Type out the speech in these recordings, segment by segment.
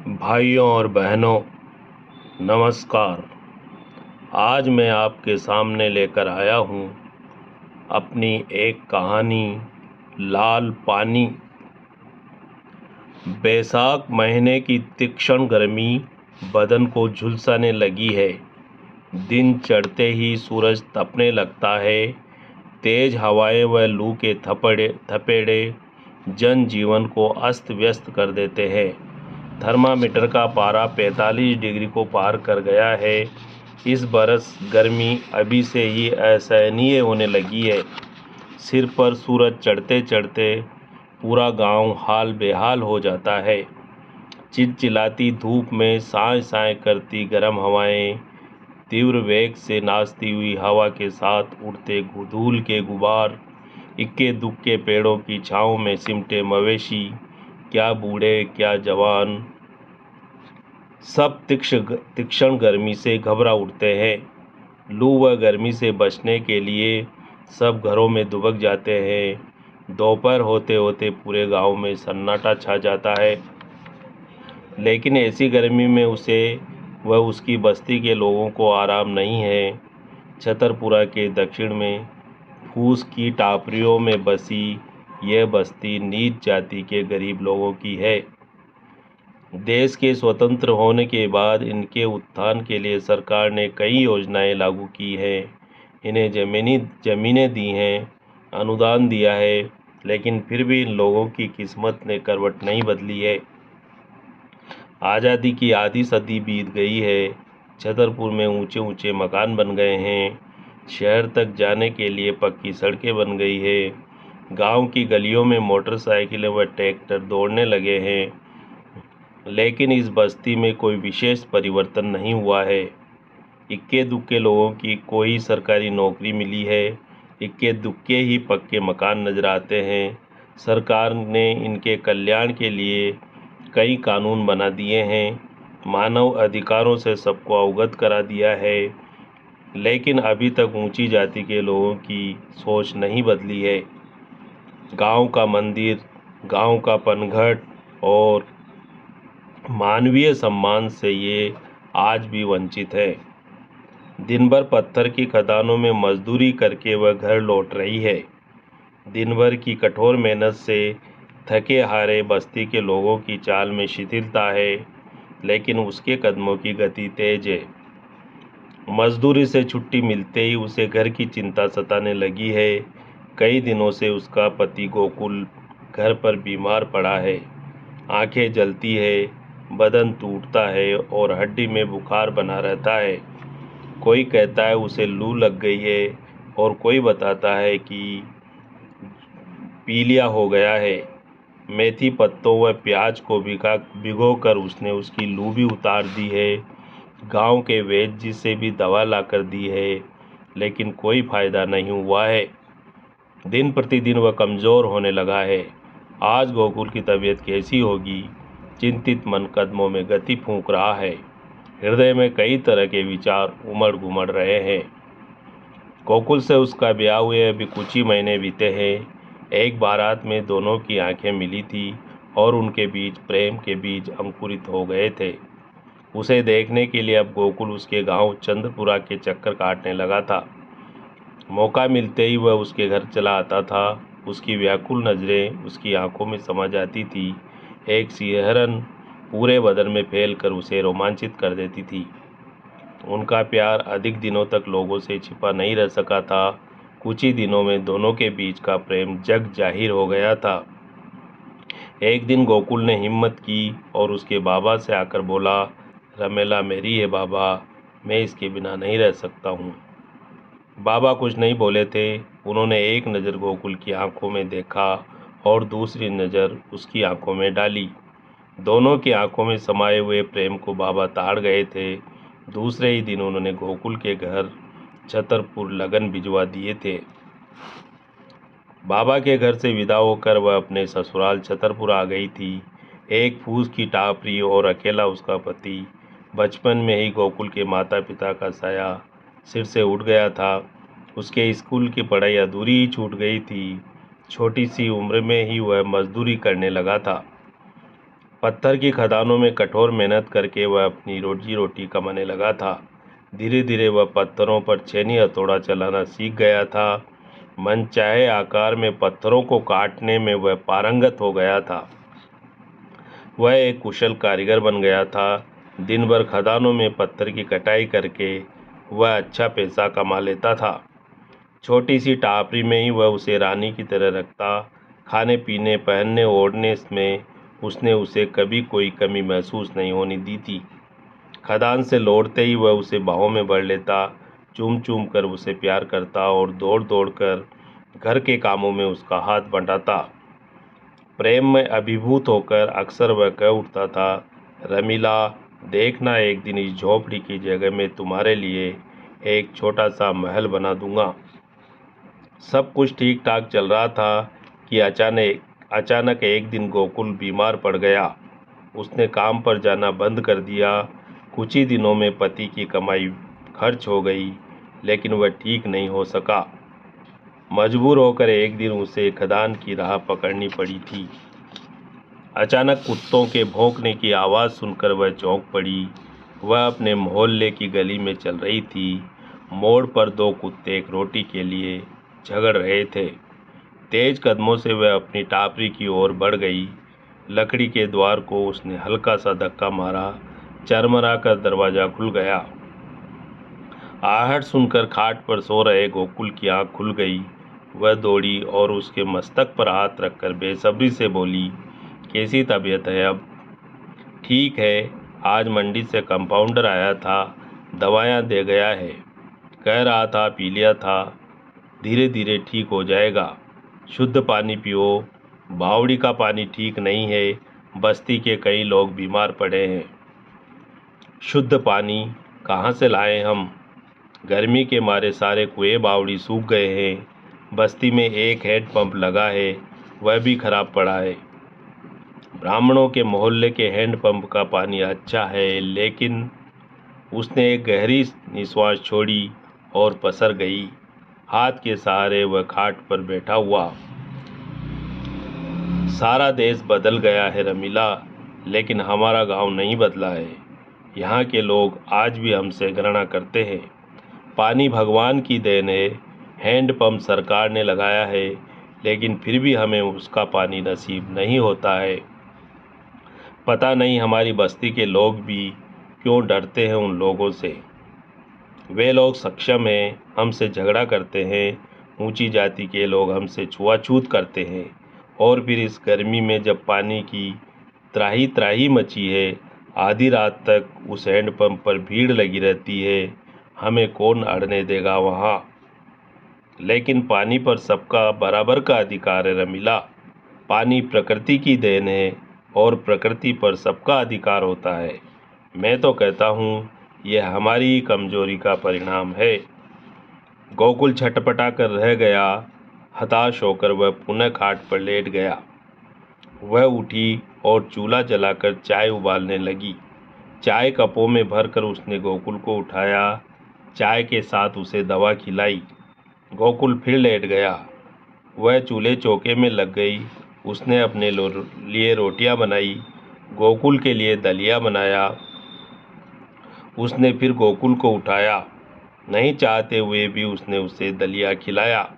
भाइयों और बहनों, नमस्कार। आज मैं आपके सामने लेकर आया हूँ अपनी एक कहानी, लाल पानी। बैसाख महीने की तीक्ष्ण गर्मी बदन को झुलसाने लगी है। दिन चढ़ते ही सूरज तपने लगता है। तेज हवाएं व लू के थपेड़े जनजीवन को अस्त व्यस्त कर देते हैं। थर्मामीटर का पारा 45 डिग्री को पार कर गया है। इस बरस गर्मी अभी से ही असहनीय होने लगी है। सिर पर सूरज चढ़ते चढ़ते पूरा गांव हाल बेहाल हो जाता है। चिलचिलाती धूप में साए साए करती गर्म हवाएं, तीव्र वेग से नाचती हुई हवा के साथ उड़ते धूल के गुबार, इक्के दुक्के पेड़ों की छाँव में सिमटे मवेशी, क्या बूढ़े क्या जवान, सब तीक्ष्ण गर्मी से घबरा उठते हैं। लू व गर्मी से बचने के लिए सब घरों में दुबक जाते हैं। दोपहर होते होते पूरे गांव में सन्नाटा छा जाता है। लेकिन ऐसी गर्मी में उसे व उसकी बस्ती के लोगों को आराम नहीं है। छतरपुरा के दक्षिण में फूस की टापरियों में बसी यह बस्ती नीच जाति के गरीब लोगों की है। देश के स्वतंत्र होने के बाद इनके उत्थान के लिए सरकार ने कई योजनाएं लागू की हैं। इन्हें ज़मीनें दी हैं, अनुदान दिया है, लेकिन फिर भी इन लोगों की किस्मत ने करवट नहीं बदली है। आज़ादी की आधी सदी बीत गई है। छतरपुर में ऊंचे ऊंचे मकान बन गए हैं। शहर तक जाने के लिए पक्की सड़कें बन गई है। गांव की गलियों में मोटरसाइकिलें व ट्रैक्टर दौड़ने लगे हैं। लेकिन इस बस्ती में कोई विशेष परिवर्तन नहीं हुआ है। इक्के दुक्के लोगों की कोई सरकारी नौकरी मिली है। इक्के दुक्के ही पक्के मकान नजर आते हैं। सरकार ने इनके कल्याण के लिए कई कानून बना दिए हैं। मानव अधिकारों से सबको अवगत करा दिया है। लेकिन अभी तक ऊंची जाति के लोगों की सोच नहीं बदली है। गांव का मंदिर, गांव का पनघट और मानवीय सम्मान से ये आज भी वंचित है। दिन भर पत्थर की खदानों में मजदूरी करके वह घर लौट रही है। दिन भर की कठोर मेहनत से थके हारे बस्ती के लोगों की चाल में शिथिलता है, लेकिन उसके कदमों की गति तेज है। मजदूरी से छुट्टी मिलते ही उसे घर की चिंता सताने लगी है। कई दिनों से उसका पति गोकुल घर पर बीमार पड़ा है। आंखें जलती है, बदन टूटता है और हड्डी में बुखार बना रहता है। कोई कहता है उसे लू लग गई है और कोई बताता है कि पीलिया हो गया है। मेथी पत्तों व प्याज को भिगोकर उसने उसकी लू भी उतार दी है। गांव के वैद्य जी से भी दवा लाकर दी है, लेकिन कोई फायदा नहीं हुआ है। दिन प्रतिदिन वह कमज़ोर होने लगा है। आज गोकुल की तबीयत कैसी होगी? चिंतित मन कदमों में गति फूंक रहा है। हृदय में कई तरह के विचार उमड़ घुमड़ रहे हैं। गोकुल से उसका ब्याह हुए अभी कुछ ही महीने बीते हैं। एक बारात में दोनों की आंखें मिली थी और उनके बीच प्रेम के बीज अंकुरित हो गए थे। उसे देखने के लिए अब गोकुल उसके गांव चंद्रपुरा के चक्कर काटने लगा था। मौका मिलते ही वह उसके घर चला आता था। उसकी व्याकुल नज़रें उसकी आंखों में समा जाती थी। एक सिहरन पूरे बदन में फैलकर उसे रोमांचित कर देती थी। उनका प्यार अधिक दिनों तक लोगों से छिपा नहीं रह सका था। कुछ ही दिनों में दोनों के बीच का प्रेम जग जाहिर हो गया था। एक दिन गोकुल ने हिम्मत की और उसके बाबा से आकर बोला, रमेला मेरी है बाबा, मैं इसके बिना नहीं रह सकता हूँ। बाबा कुछ नहीं बोले थे। उन्होंने एक नज़र गोकुल की आंखों में देखा और दूसरी नज़र उसकी आंखों में डाली। दोनों की आंखों में समाये हुए प्रेम को बाबा ताड़ गए थे। दूसरे ही दिन उन्होंने गोकुल के घर छतरपुर लगन भिजवा दिए थे। बाबा के घर से विदा होकर वह अपने ससुराल छतरपुर आ गई थी। एक फूस की टापरी और अकेला उसका पति। बचपन में ही गोकुल के माता पिता का साया सिर से उठ गया था। उसके स्कूल की पढ़ाई अधूरी ही छूट गई थी। छोटी सी उम्र में ही वह मजदूरी करने लगा था। पत्थर की खदानों में कठोर मेहनत करके वह अपनी रोजी रोटी कमाने लगा था। धीरे धीरे वह पत्थरों पर छेनी हथौड़ा चलाना सीख गया था। मनचाहे आकार में पत्थरों को काटने में वह पारंगत हो गया था। वह एक कुशल कारीगर बन गया था। दिन भर खदानों में पत्थर की कटाई करके वह अच्छा पैसा कमा लेता था। छोटी सी टापरी में ही वह उसे रानी की तरह रखता। खाने पीने, पहनने ओढ़ने में उसने उसे कभी कोई कमी महसूस नहीं होने दी थी। खदान से लौटते ही वह उसे बाहों में भर लेता, चूम चूम कर उसे प्यार करता और दौड़ दौड़ कर घर के कामों में उसका हाथ बंटाता। प्रेम में अभिभूत होकर अक्सर वह कह उठता था, रमीला, देखना, एक दिन इस झोपड़ी की जगह में तुम्हारे लिए एक छोटा सा महल बना दूंगा। सब कुछ ठीक ठाक चल रहा था कि अचानक एक दिन गोकुल बीमार पड़ गया। उसने काम पर जाना बंद कर दिया। कुछ ही दिनों में पति की कमाई खर्च हो गई, लेकिन वह ठीक नहीं हो सका। मजबूर होकर एक दिन उसे खदान की राह पकड़नी पड़ी थी। अचानक कुत्तों के भौंकने की आवाज़ सुनकर वह चौंक पड़ी। वह अपने मोहल्ले की गली में चल रही थी। मोड़ पर दो कुत्ते एक रोटी के लिए झगड़ रहे थे। तेज कदमों से वह अपनी टापरी की ओर बढ़ गई। लकड़ी के द्वार को उसने हल्का सा धक्का मारा। चरमरा कर दरवाज़ा खुल गया। आहट सुनकर खाट पर सो रहे गोकुल की आंख खुल गई। वह दौड़ी और उसके मस्तक पर हाथ रखकर बेसब्री से बोली, कैसी तबीयत है अब? ठीक है, आज मंडी से कंपाउंडर आया था, दवायां दे गया है। कह रहा था पी लिया था, धीरे धीरे ठीक हो जाएगा। शुद्ध पानी पियो, बावड़ी का पानी ठीक नहीं है। बस्ती के कई लोग बीमार पड़े हैं। शुद्ध पानी कहाँ से लाएं हम? गर्मी के मारे सारे कुएं बावड़ी सूख गए हैं। बस्ती में एक हैंडपंप लगा है, वह भी खराब पड़ा है। ब्राह्मणों के मोहल्ले के हैंडपंप का पानी अच्छा है, लेकिन उसने एक गहरी निश्वास छोड़ी और पसर गई। हाथ के सहारे वह खाट पर बैठा हुआ। सारा देश बदल गया है रमीला, लेकिन हमारा गांव नहीं बदला है। यहाँ के लोग आज भी हमसे घृणा करते हैं। पानी भगवान की देन है। हैंडपंप सरकार ने लगाया है, लेकिन फिर भी हमें उसका पानी नसीब नहीं होता है। पता नहीं हमारी बस्ती के लोग भी क्यों डरते हैं उन लोगों से। वे लोग सक्षम हैं, हमसे झगड़ा करते हैं। ऊंची जाति के लोग हमसे छुआछूत करते हैं। और फिर इस गर्मी में जब पानी की त्राही त्राही मची है, आधी रात तक उस हैंडपंप पर भीड़ लगी रहती है, हमें कौन अड़ने देगा वहाँ? लेकिन पानी पर सबका बराबर का अधिकार है रमीला। पानी प्रकृति की देन है और प्रकृति पर सबका अधिकार होता है। मैं तो कहता हूँ यह हमारी ही कमजोरी का परिणाम है। गोकुल छटपटा कर रह गया। हताश होकर वह पुनः खाट पर लेट गया। वह उठी और चूल्हा जलाकर चाय उबालने लगी। चाय कपों में भरकर उसने गोकुल को उठाया। चाय के साथ उसे दवा खिलाई। गोकुल फिर लेट गया। वह चूल्हे चौके में लग गई। उसने अपने लिए रोटियां बनाई, गोकुल के लिए दलिया बनाया। उसने फिर गोकुल को उठाया। नहीं चाहते हुए भी उसने उसे दलिया खिलाया।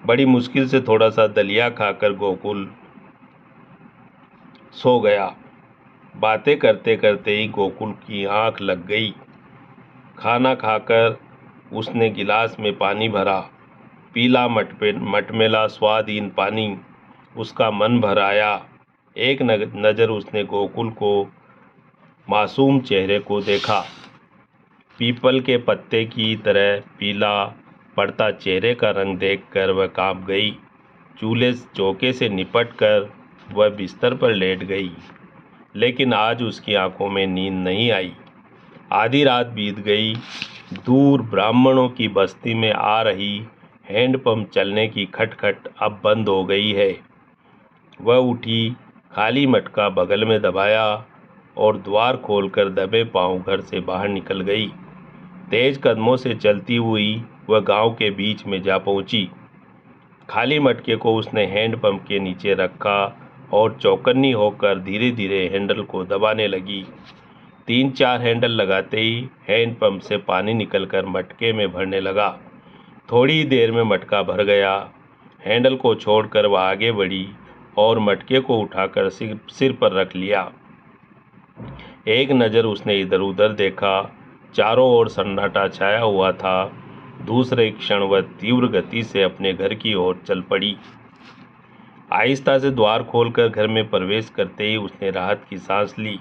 बड़ी मुश्किल से थोड़ा सा दलिया खाकर गोकुल सो गया। बातें करते करते ही गोकुल की आंख लग गई। खाना खाकर उसने गिलास में पानी भरा। पीला मटमैला स्वादहीन पानी उसका मन भर आया। एक नज़र उसने गोकुल को मासूम चेहरे को देखा। पीपल के पत्ते की तरह पीला पड़ता चेहरे का रंग देखकर वह कांप गई। चूल्हे चौके से निपटकर वह बिस्तर पर लेट गई, लेकिन आज उसकी आंखों में नींद नहीं आई। आधी रात बीत गई। दूर ब्राह्मणों की बस्ती में आ रही हैंडपंप चलने की खटखट अब बंद हो गई है। वह उठी, खाली मटका बगल में दबाया और द्वार खोलकर दबे पांव घर से बाहर निकल गई। तेज कदमों से चलती हुई वह गांव के बीच में जा पहुंची। खाली मटके को उसने हैंडपंप के नीचे रखा और चौकन्नी होकर धीरे धीरे हैंडल को दबाने लगी। 3-4 हैंडल लगाते ही हैंडपंप से पानी निकलकर मटके में भरने लगा। थोड़ी देर में मटका भर गया। हैंडल को छोड़कर वह आगे बढ़ी और मटके को उठाकर सिर पर रख लिया। एक नज़र उसने इधर उधर देखा। चारों ओर सन्नाटा छाया हुआ था। दूसरे क्षण वह तीव्र गति से अपने घर की ओर चल पड़ी। आहिस्ता से द्वार खोलकर घर में प्रवेश करते ही उसने राहत की सांस ली।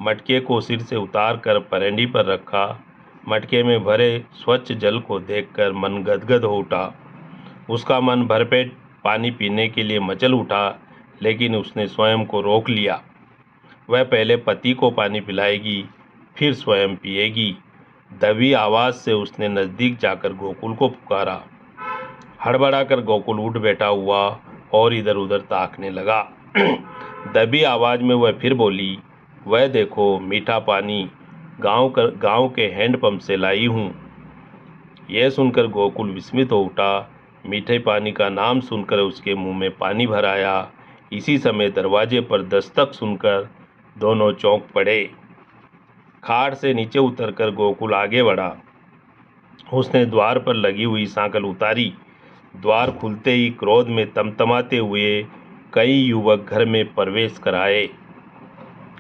मटके को सिर से उतारकर परेंडी पर रखा। मटके में भरे स्वच्छ जल को देखकर मन गदगद हो उठा। उसका मन भरपेट पानी पीने के लिए मचल उठा, लेकिन उसने स्वयं को रोक लिया। वह पहले पति को पानी पिलाएगी, फिर स्वयं पिएगी। दबी आवाज़ से उसने नज़दीक जाकर गोकुल को पुकारा। हड़बड़ाकर गोकुल उठ बैठा हुआ और इधर उधर ताकने लगा। दबी आवाज़ में वह फिर बोली, वह देखो मीठा पानी गांव के हैंडपंप से लाई हूँ। यह सुनकर गोकुल विस्मित हो उठा। मीठे पानी का नाम सुनकर उसके मुंह में पानी भर आया। इसी समय दरवाजे पर दस्तक सुनकर दोनों चौंक पड़े। खाट से नीचे उतरकर गोकुल आगे बढ़ा। उसने द्वार पर लगी हुई सांकल उतारी। द्वार खुलते ही क्रोध में तमतमाते हुए कई युवक घर में प्रवेश कर आए।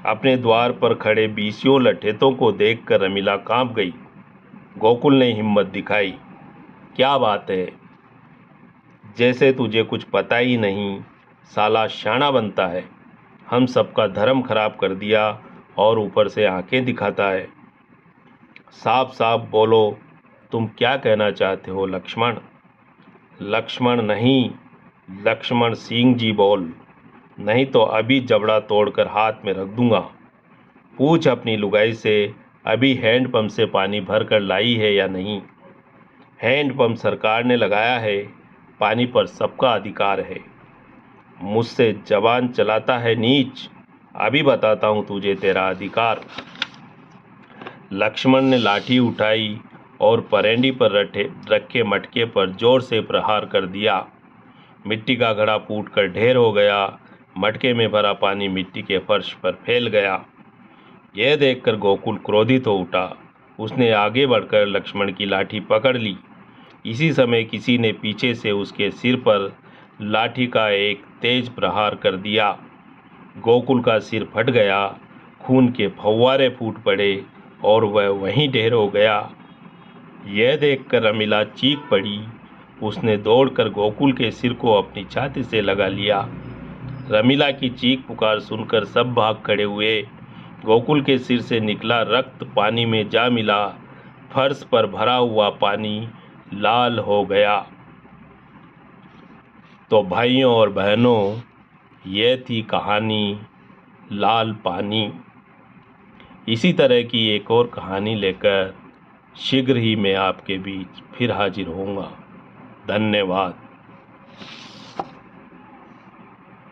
अपने द्वार पर खड़े 20 लठेतों को देखकर रमीला कांप गई। गोकुल ने हिम्मत दिखाई, क्या बात है, जैसे तुझे कुछ पता ही नहीं, साला शाना बनता है। हम सबका धर्म खराब कर दिया और ऊपर से आंखें दिखाता है। साफ साफ बोलो, तुम क्या कहना चाहते हो लक्ष्मण? लक्ष्मण नहीं, लक्ष्मण सिंह जी बोल, नहीं तो अभी जबड़ा तोड़कर हाथ में रख दूंगा। पूछ अपनी लुगाई से अभी हैंडपंप से पानी भर कर लाई है या नहीं। हैंडपंप सरकार ने लगाया है, पानी पर सबका अधिकार है। मुझसे जबान चलाता है नीच, अभी बताता हूँ तुझे तेरा अधिकार। लक्ष्मण ने लाठी उठाई और परेंडी पर रखे मटके पर जोर से प्रहार कर दिया। मिट्टी का घड़ा फूटकर ढेर हो गया। मटके में भरा पानी मिट्टी के फर्श पर फैल गया। यह देखकर गोकुल क्रोधित हो उठा। उसने आगे बढ़कर लक्ष्मण की लाठी पकड़ ली। इसी समय किसी ने पीछे से उसके सिर पर लाठी का एक तेज प्रहार कर दिया। गोकुल का सिर फट गया। खून के फव्वारे फूट पड़े और वह वहीं ढेर हो गया। यह देखकर रमीला चीख पड़ी। उसने दौड़कर गोकुल के सिर को अपनी छाती से लगा लिया। रमीला की चीख पुकार सुनकर सब भाग खड़े हुए। गोकुल के सिर से निकला रक्त पानी में जा मिला। फर्श पर भरा हुआ पानी लाल हो गया। तो भाइयों और बहनों, यह थी कहानी लाल पानी। इसी तरह की एक और कहानी लेकर शीघ्र ही मैं आपके बीच फिर हाजिर होऊंगा। धन्यवाद।